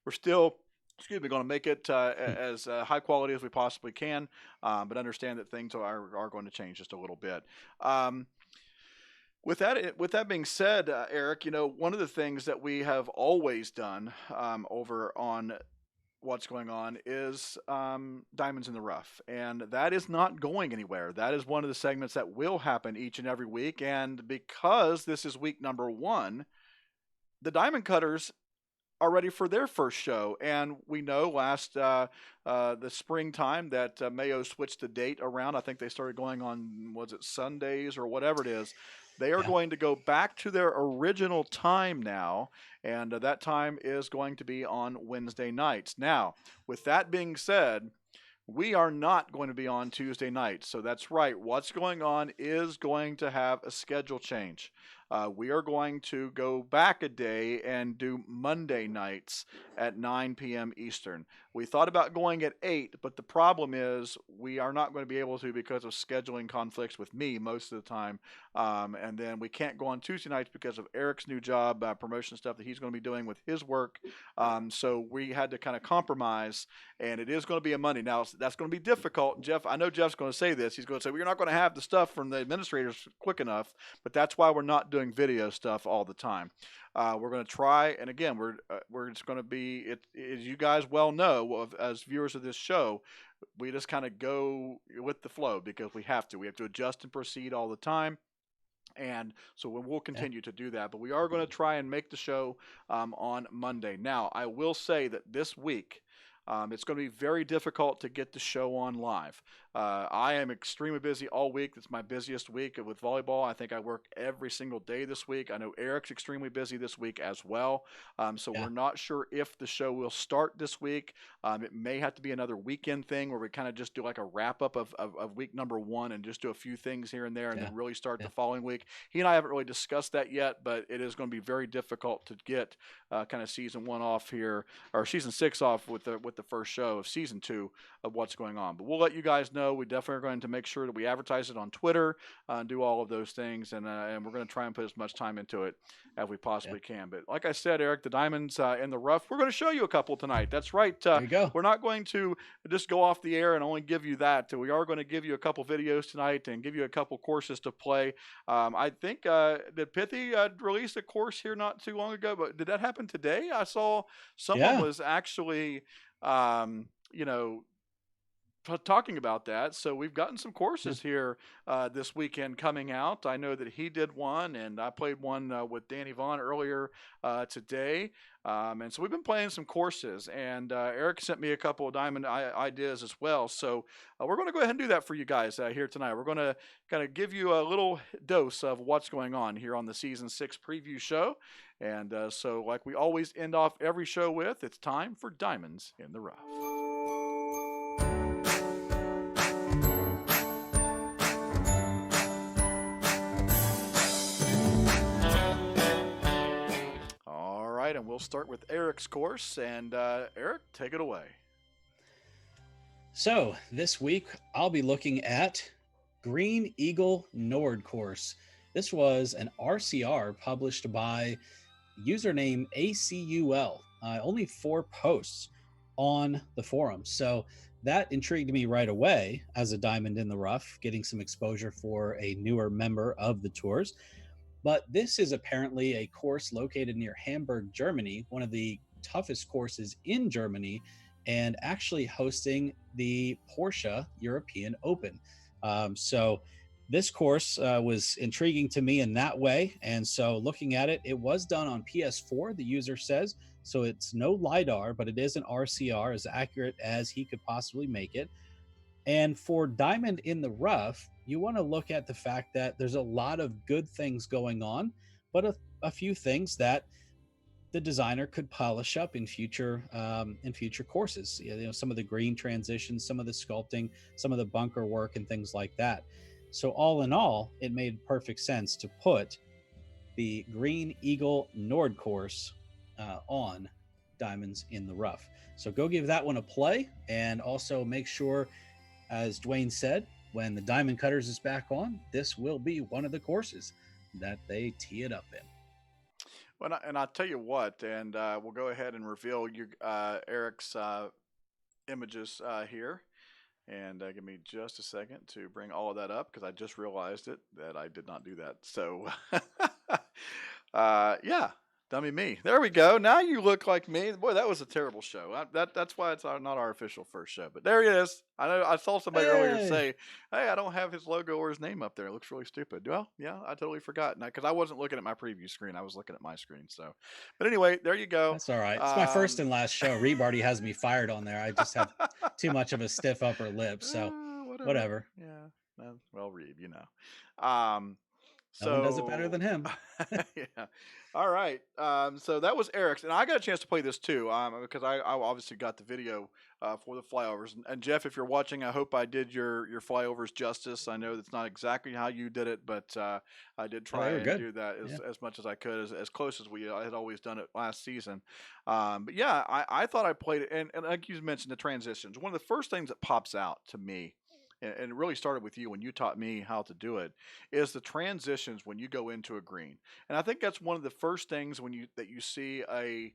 we're still going to make it as high quality as we possibly can, but understand that things are going to change just a little bit. With that being said, Eric, one of the things that we have always done over on what's going on is Diamonds in the Rough, and that is not going anywhere. That is one of the segments that will happen each and every week, and because this is week number 1, the Diamond Cutters are ready for their first show. And we know last the springtime that Mayo switched the date around. I think they started going on, was it Sundays or whatever it is. They are going to go back to their original time now, and that time is going to be on Wednesday nights. Now, with that being said, we are not going to be on Tuesday nights. So that's right. What's going on is going to have a schedule change. We are going to go back a day and do Monday nights at 9 p.m. Eastern. We thought about going at 8, but the problem is we are not going to be able to because of scheduling conflicts with me most of the time. And then we can't go on Tuesday nights because of Eric's new job, promotion stuff that he's going to be doing with his work. So we had to kind of compromise, and it is going to be a Monday. Now, that's going to be difficult. Jeff, I know Jeff's going to say this. He's going to say, well, you're not going to have the stuff from the administrators quick enough, but that's why we're not doing video stuff all the time. We're going to try, and again, we're just going to be, as you guys well know, as viewers of this show, we just kind of go with the flow because we have to. We have to adjust and proceed all the time. And so we'll continue to do that. But we are going to try and make the show on Monday. Now, I will say that this week, It's going to be very difficult to get the show on live. I am extremely busy all week. It's my busiest week with volleyball. I think I work every single day this week. I know Eric's extremely busy this week as well. So Yeah. we're not sure if the show will start this week. It may have to be another weekend thing where we kind of just do like a wrap up of week number 1 and just do a few things here and there and Yeah. then really start Yeah. the following week. He and I haven't really discussed that yet, but it is going to be very difficult to get kind of season 1 off here, or season 6 off with the first show of season 2 of what's going on. But we'll let you guys know. We definitely are going to make sure that we advertise it on Twitter, and do all of those things, and we're going to try and put as much time into it as we possibly can. But like I said, Eric, the diamonds in the rough, we're going to show you a couple tonight. That's right. There you go. We're not going to just go off the air and only give you that. We are going to give you a couple videos tonight and give you a couple courses to play. I think did Pithy release a course here not too long ago, but did that happen today? I saw someone Yeah. was actually, you know, talking about that. So we've gotten some Yeah. courses here this weekend coming out. I know that he did one, and I played one with Danny Vaughn earlier today. And so we've been playing some courses, and Eric sent me a couple of diamond ideas as well. So we're going to go ahead and do that for you guys here tonight. We're going to kind of give you a little dose of what's going on here on the season 6 preview show. And so, like we always end off every show with, it's time for Diamonds in the Rough. All right, and we'll start with Eric's course. And Eric, take it away. So this week I'll be looking at Green Eagle Nord course. This was an RCR published by username ACUL. Only 4 posts on the forum. So that intrigued me right away as a diamond in the rough, getting some exposure for a newer member of the tours. But this is apparently a course located near Hamburg, Germany, one of the toughest courses in Germany, and actually hosting the Porsche European Open. So this course was intriguing to me in that way. And so looking at it, it was done on PS4, the user says. So it's no LiDAR, but it is an RCR, as accurate as he could possibly make it. And for Diamond in the Rough, you want to look at the fact that there's a lot of good things going on, but a few things that the designer could polish up in future courses. You know, some of the green transitions, some of the sculpting, some of the bunker work, and things like that. So all in all, it made perfect sense to put the Green Eagle Nord course on Diamonds in the Rough. So go give that one a play, and also make sure, as Dwayne said, when the Diamond Cutters is back on, this will be one of the courses that they tee it up in. Well, and I'll tell you what, and we'll go ahead and reveal Eric's images here. And give me just a second to bring all of that up, because I just realized that I did not do that. So, yeah, dummy me. There we go. Now you look like me. Boy, that was a terrible show. That's why it's not our official first show. But there he is. I know I saw somebody earlier say, "Hey, I don't have his logo or his name up there. It looks really stupid." Well, yeah, I totally forgot, because I wasn't looking at my preview screen. I was looking at my screen. So, but anyway, there you go. That's all right. It's my first and last show. Reeb already has me fired on there. I just have too much of a stiff upper lip. So whatever. Yeah. Well, Reeb, you know. No one does it better than him. Yeah. All right. So that was Eric's, and I got a chance to play this too, because I obviously got the video for the flyovers. And Jeff, if you're watching, I hope I did your flyovers justice. I know that's not exactly how you did it, but I did try and do that as much as I could, as close as we had always done it last season. But yeah, I thought I played it, and like you mentioned, the transitions. One of the first things that pops out to me, and it really started with you when you taught me how to do it, is the transitions when you go into a green. And I think that's one of the first things that you see a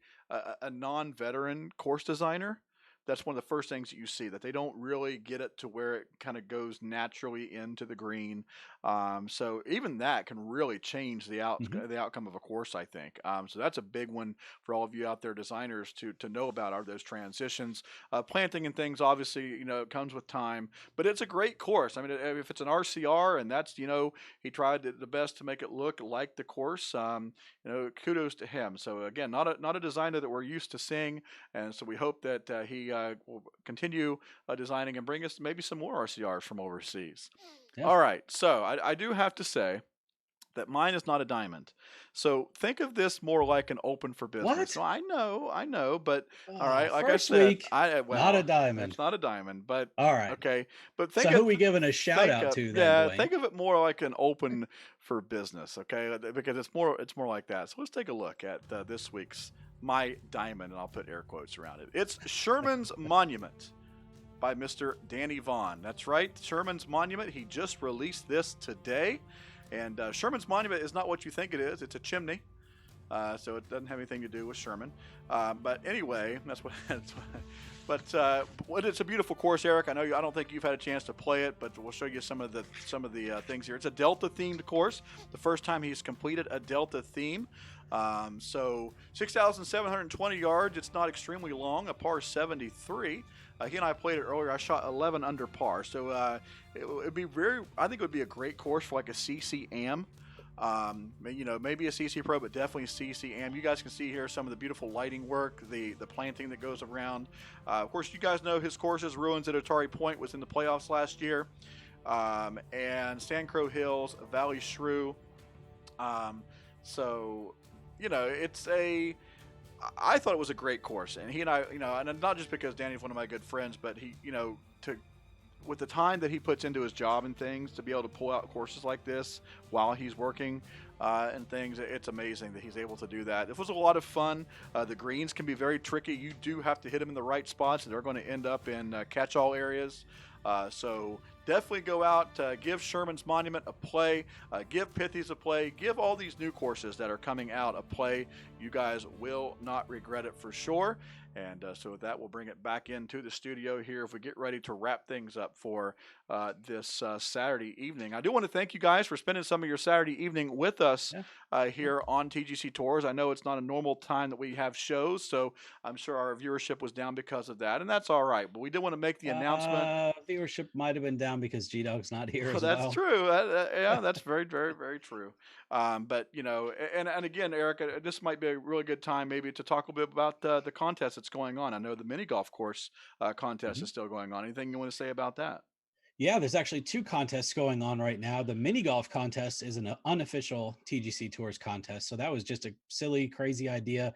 non-veteran course designer. That's one of the first things that you see, that they don't really get it to where it kind of goes naturally into the green. So even that can really change Hmm. the outcome of a course, I think. So that's a big one for all of you out there designers to know about are those transitions. Planting and things, obviously, it comes with time, but it's a great course. I mean, if it's an RCR and that's, he tried the best to make it look like the course, kudos to him. So again, not a designer that we're used to seeing, and so we hope that he will continue designing and bring us maybe some more RCRs from overseas. Yeah. All right, so I do have to say that mine is not a diamond. So think of this more like an open for business. What? No, I know, but all right, like I First said, week, I not a well, diamond. it's not a diamond, but All right. okay, but So who we giving a shout out to then, Dwayne? think of it more like an open for business, okay? Because it's more like that. So let's take a look at this week's my diamond, and I'll put air quotes around it. It's Sherman's Monument by Mr. Danny Vaughn. That's right, Sherman's Monument. He just released this today. And Sherman's Monument is not what you think it is. It's a chimney. So it doesn't have anything to do with Sherman. But anyway, that's what. But it's a beautiful course, Eric. I don't think you've had a chance to play it, but we'll show you some of the things here. It's a Delta themed course. The first time he's completed a Delta theme. So 6,720 yards. It's not extremely long. A par 73. He and I played it earlier. I shot 11 under par. So it'd be I think it would be a great course for like a CC Am. Maybe a CC Pro, but definitely a CC Am. You guys can see here some of the beautiful lighting work, the planting that goes around. Of course, you guys know his courses. Ruins at Otari Point was in the playoffs last year, and Sandcrow Hills, Valley Shrew. So, it's I thought it was a great course, and he and I, and not just because Danny's one of my good friends, but he, to with the time that he puts into his job and things to be able to pull out courses like this while he's working and things, it's amazing that he's able to do that. It was a lot of fun. The greens can be very tricky. You do have to hit them in the right spots, and they're going to end up in catch-all areas. So definitely go out, give Sherman's Monument a play, give Pithy's a play, give all these new courses that are coming out a play. You guys will not regret it for sure. And so with that, we'll bring it back into the studio here if we get ready to wrap things up for this Saturday evening. I do want to thank you guys for spending some of your Saturday evening with us Yeah. here on TGC Tours. I know it's not a normal time that we have shows, so I'm sure our viewership was down because of that, and that's all right. But we did want to make the announcement. Viewership might have been down because G Dog's not here Well, as that's well. true. Yeah, that's very, very, very true. But and again, Eric, this might be a really good time maybe to talk a bit about the contest that's going on. I know the mini golf course contest Mhm. is still going on. Anything you want to say about that? Yeah, there's actually two contests going on right now. The mini golf contest is an unofficial TGC Tours contest. So that was just a silly, crazy idea.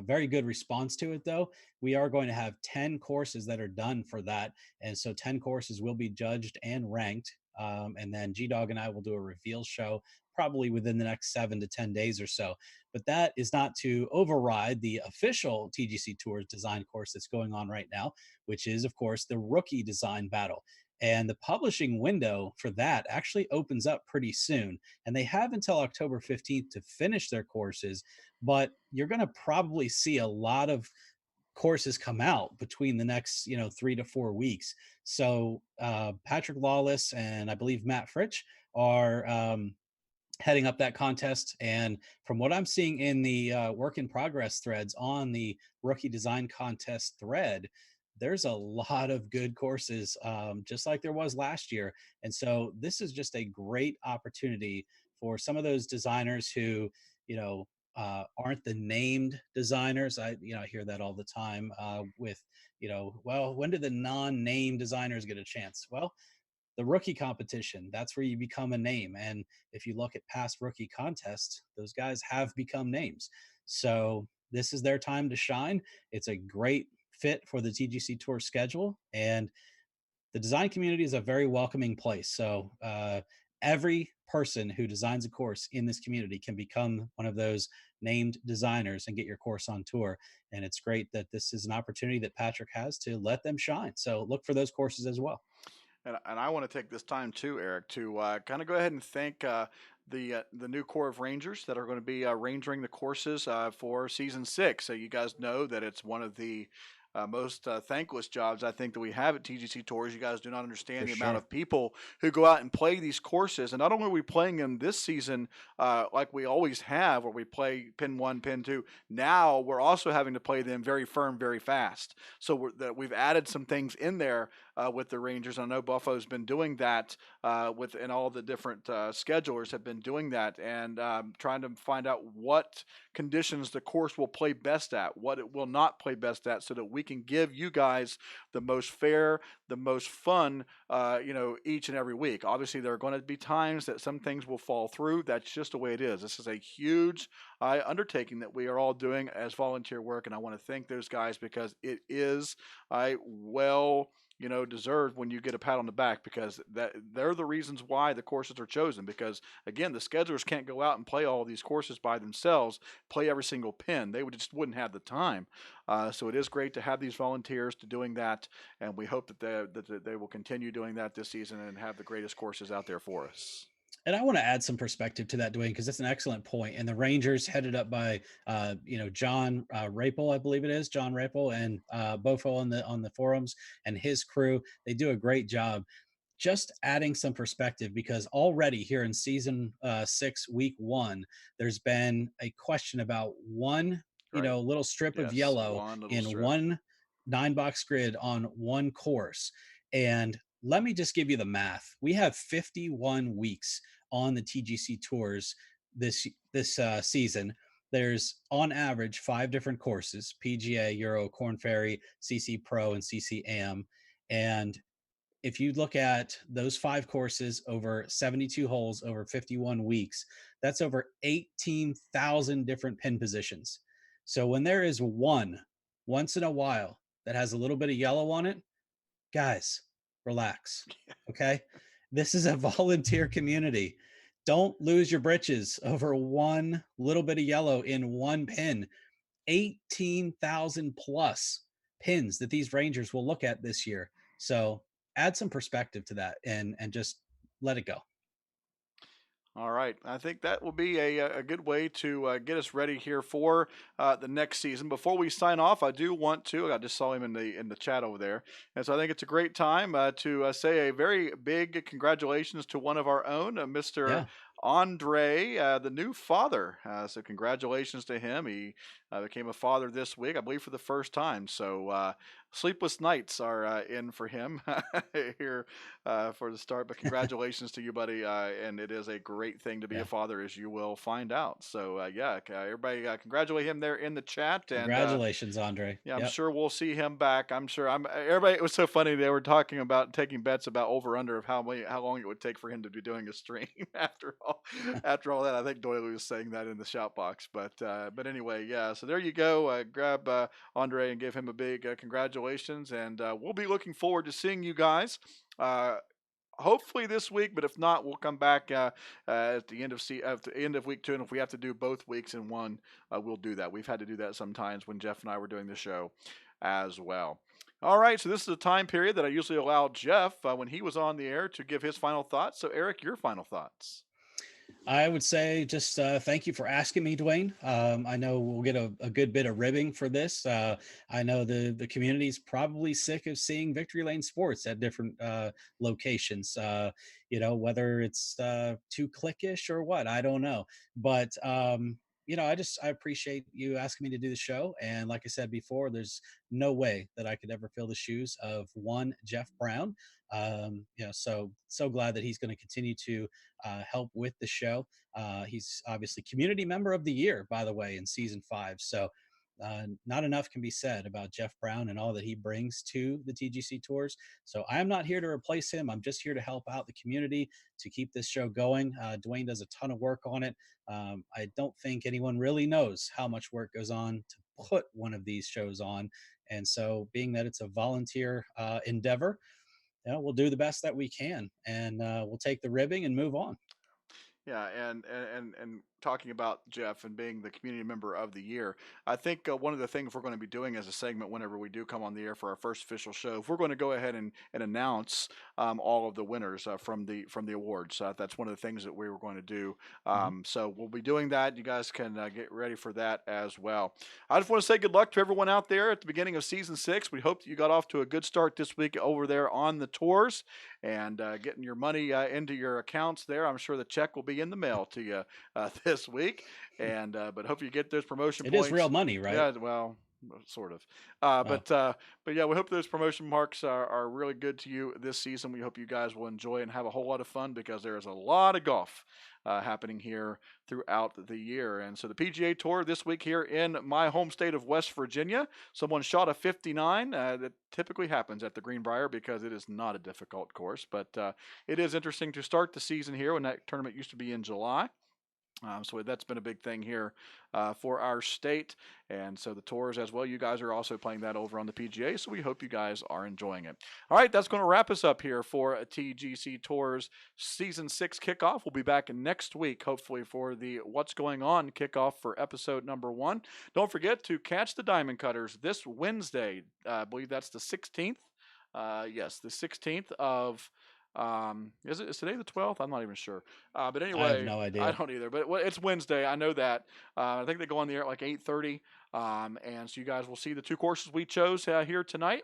Very good response to it, though. We are going to have 10 courses that are done for that. And so 10 courses will be judged and ranked. And then G Dog and I will do a reveal show probably within the next 7 to 10 days or so. But that is not to override the official TGC Tours design course that's going on right now, which is, of course, the rookie design battle. And the publishing window for that actually opens up pretty soon. And they have until October 15th to finish their courses. But you're going to probably see a lot of courses come out between the next 3 to 4 weeks. So Patrick Lawless and I believe Matt Fritsch are heading up that contest. And from what I'm seeing in the work in progress threads on the rookie design contest thread, there's a lot of good courses, just like there was last year. And so this is just a great opportunity for some of those designers who, aren't the named designers. I hear that all the time with, well, when do the non-name designers get a chance? Well, the rookie competition, that's where you become a name. And if you look at past rookie contests, those guys have become names. So this is their time to shine. It's a great fit for the TGC Tour schedule. And the design community is a very welcoming place. So every person who designs a course in this community can become one of those named designers and get your course on tour. And it's great that this is an opportunity that Patrick has to let them shine. So look for those courses as well. And I want to take this time too, Eric, to kind of go ahead and thank the new Corps of Rangers that are going to be rangering the courses for season 6. So you guys know that it's one of the most thankless jobs I think that we have at TGC Tours. You guys do not For understand the amount sure. of people who go out and play these courses. And not only are we playing them this season like we always have, where we play pin one, pin two, now we're also having to play them very firm, very fast. So we've added some things in there with the Rangers. I know Buffalo's been doing that with, and all the different schedulers have been doing that, and trying to find out what conditions the course will play best at, what it will not play best at, so that we can give you guys the most fair, the most fun, each and every week. Obviously, there are going to be times that some things will fall through. That's just the way it is. This is a huge undertaking that we are all doing as volunteer work, and I want to thank those guys because it is well deserved when you get a pat on the back, because that they're the reasons why the courses are chosen. Because again, the schedulers can't go out and play all these courses by themselves, play every single pin. They wouldn't have the time. So it is great to have these volunteers to doing that, and we hope that they will continue doing that this season and have the greatest courses out there for us. And I want to add some perspective to that, Dwayne, because that's an excellent point. And the Rangers, headed up by John Rapel, I believe it is John Rapel, and Bofo on the forums, and his crew, they do a great job. Just adding some perspective, because already here in season 6, week 1, there's been a question about one Right? little strip of Yes, yellow one little in strip. one 9-box grid on one course. And let me just give you the math. We have 51 weeks on the TGC Tours this season. There's on average 5 different courses: PGA, Euro, Corn Ferry, CC Pro, and CC Am. And if you look at those 5 courses over 72 holes over 51 weeks, that's over 18,000 different pin positions. So when there is one once in a while that has a little bit of yellow on it, guys, relax. Okay. This is a volunteer community. Don't lose your britches over one little bit of yellow in one pin. 18,000 plus pins that these Rangers will look at this year. So add some perspective to that, and just let it go. All right. I think that will be a good way to get us ready here for the next season. Before we sign off, I do want to. I just saw him in the chat over there, and so I think it's a great time to say a very big congratulations to one of our own, Mr. Yeah. Andre, the new father. So congratulations to him. He became a father this week, I believe, for the first time. So sleepless nights are in for him here for the start. But congratulations to you, buddy. And it is a great thing to be a Yeah. father, as you will find out. So, everybody congratulate him there in the chat. And Congratulations, Andre. yeah, I'm Yep. sure we'll see him back. I'm sure. Everybody. It was so funny. They were talking about taking bets about over under of how long it would take for him to be doing a stream after all that. I think Doyle was saying that in the shout box. But anyway, yeah. So there you go. Grab Andre and give him a big congratulations. And we'll be looking forward to seeing you guys. Uh, Hopefully this week, but if not, we'll come back at the end of week 2, and if we have to do both weeks in one, we'll do that. We've had to do that sometimes when Jeff and I were doing the show as well. All right, so this is a time period that I usually allow Jeff when he was on the air to give his final thoughts. So Eric, your final thoughts. I would say just thank you for asking me, Dwayne. I know we'll get a good bit of ribbing for this. I know the community's probably sick of seeing Victory Lane Sports at different locations. Whether it's too cliquish or what, I don't know. But I appreciate you asking me to do the show. And like I said before, there's no way that I could ever fill the shoes of one Jeff Brown. So glad that he's going to continue to help with the show. He's obviously community member of the year, by the way, in season 5. So not enough can be said about Jeff Brown and all that he brings to the TGC Tours. So I am not here to replace him. I'm just here to help out the community to keep this show going. Dwayne does a ton of work on it. I don't think anyone really knows how much work goes on to put one of these shows on. And so, being that it's a volunteer endeavor, we'll do the best that we can, and we'll take the ribbing and move on. Yeah, and talking about Jeff and being the community member of the year. I think one of the things we're going to be doing as a segment whenever we do come on the air for our first official show, if we're going to go ahead and announce all of the winners from the awards. That's one of the things that we were going to do. Mhm. So we'll be doing that. You guys can get ready for that as well. I just want to say good luck to everyone out there at the beginning of season 6. We hope that you got off to a good start this week over there on the tours and getting your money into your accounts there. I'm sure the check will be in the mail to you this week, and but hope you get those promotion It is real points. money, right? Yeah, well, sort of. Oh, But yeah, we hope those promotion marks are really good to you this season. We hope you guys will enjoy and have a whole lot of fun because there is a lot of golf happening here throughout the year. And so the PGA Tour this week here in my home state of West Virginia, someone shot a 59. That typically happens at the Greenbrier because it is not a difficult course, but it is interesting to start the season here when that tournament used to be in July. So that's been a big thing here for our state. And so the tours as well, you guys are also playing that over on the PGA. So we hope you guys are enjoying it. All right, that's going to wrap us up here for a TGC Tours Season 6 kickoff. We'll be back next week, hopefully, for the What's Going On kickoff for episode number 1. Don't forget to catch the Diamond Cutters this Wednesday. I believe that's the 16th. Yes, the 16th of is today the 12th? I'm not even sure. But I have anyway, no I idea. don't either. But it's Wednesday. I know that. I think they go on the air at like 8:30. And so you guys will see the 2 courses we chose here tonight.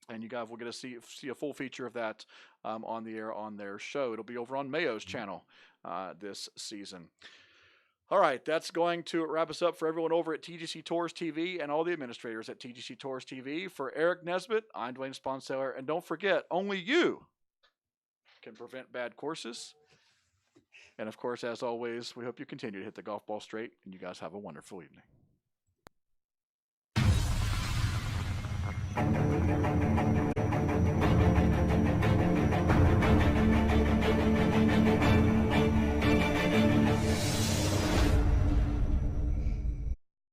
And you guys will get to see a full feature of that on the air on their show. It'll be over on Mayo's Mhm. channel this season. All right, that's going to wrap us up for everyone over at TGC Tours TV and all the administrators at TGC Tours TV. For Eric Nesbitt, I'm Dwayne Sponseller. And don't forget, only you can prevent bad courses. And of course, as always, we hope you continue to hit the golf ball straight, and you guys have a wonderful evening.